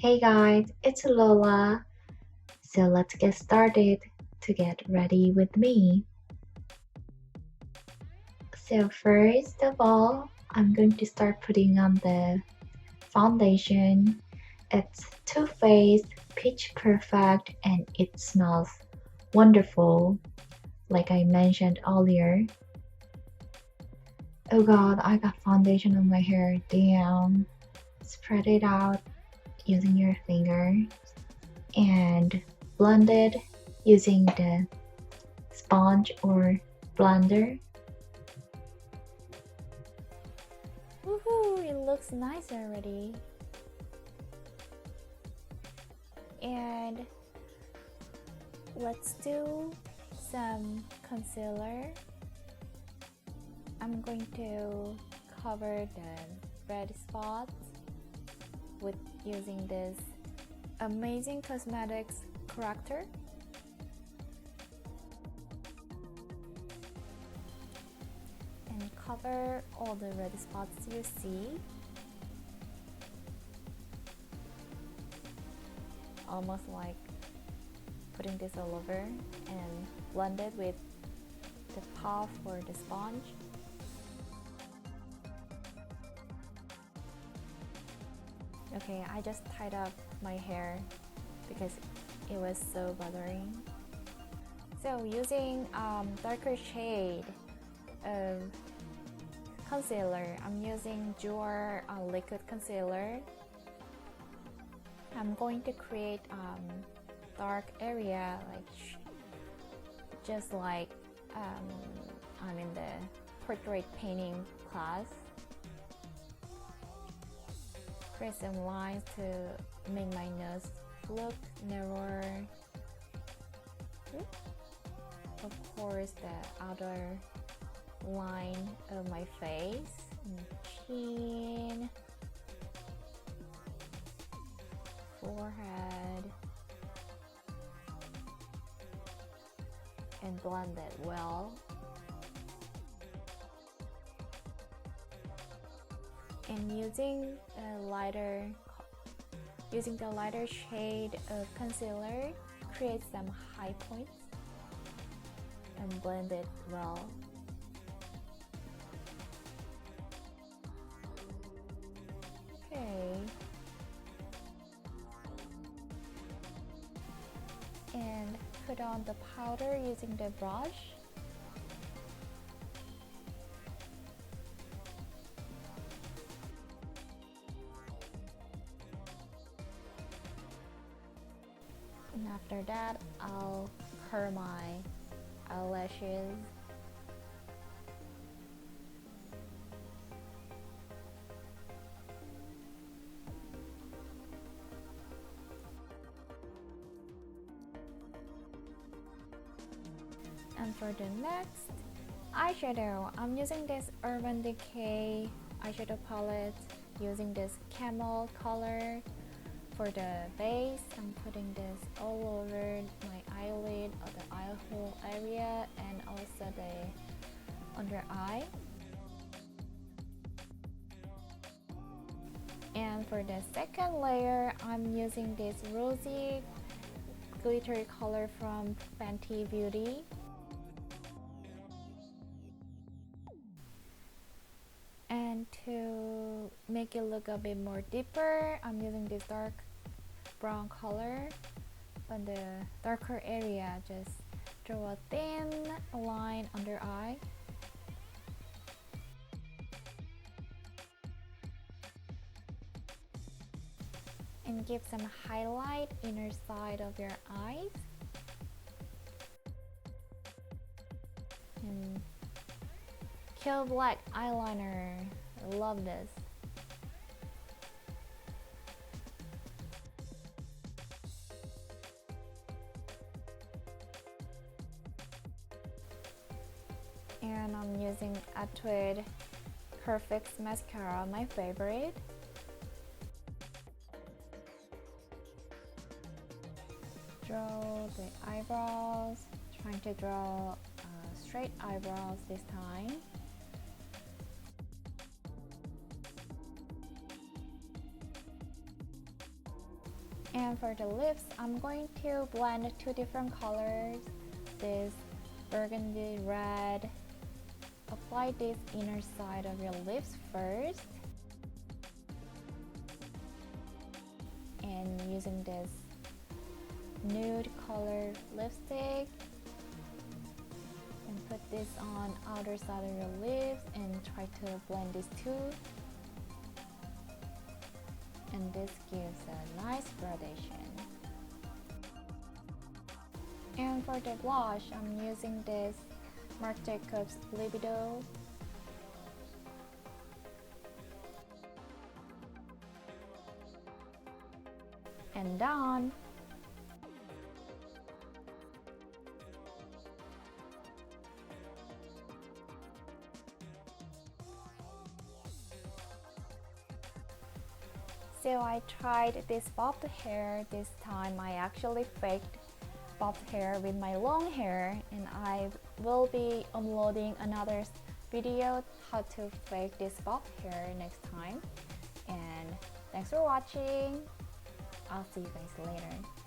Hey guys, it's Lola. So let's get started to get ready with me. So first of all, I'm going to start putting on the foundation. It's Too Faced Pitch Perfect and it smells wonderful, like I mentioned earlier. Oh god, I got foundation on my hair. Damn. Spread it out using your finger and blend it using the sponge or blender. Woohoo! It looks nice already. And let's do some concealer. I'm going to cover the red spots with using this amazing cosmetics corrector. And cover all the red spots you see. Almost like putting this all over and blend it with the puff or the sponge. Okay, I just tied up my hair because it was so bothering. So using darker shade of concealer, I'm using Jewel liquid concealer. I'm going to create dark area, like just like I'm in the portrait painting class. Create some lines to make my nose look narrower. Of course, the outer line of my face, chin, forehead, and blend it well. And using the lighter shade of concealer, create some high points and blend it well. Okay. And put on the powder using the brush. And after that, I'll curl my eyelashes. And for the next eyeshadow, I'm using this Urban Decay eyeshadow palette using this camel color. For the base, I'm putting this all over my eyelid or the eye hole area and also the under eye. And for the second layer, I'm using this rosy glittery color from Fenty Beauty. And to make it look a bit more deeper, I'm using this dark brown color on the darker area. Just draw a thin line under eye. And give some highlight inner side of your eyes. And Kill Black eyeliner. I love this. And I'm using Etude Perfect mascara, my favorite. Draw the eyebrows. Trying to draw straight eyebrows this time. And for the lips, I'm going to blend two different colors. This burgundy red. Apply this inner side of your lips first. And using this nude color lipstick, and put this on outer side of your lips and try to blend these two. And this gives a nice gradation. And for the blush, I'm using this Marc Jacobs Libido. And done! So I tried this bobbed hair. This time I actually faked bobbed hair with my long hair, and I will be uploading another video how to fake this bobbed hair next time. And thanks for watching. I'll see you guys later.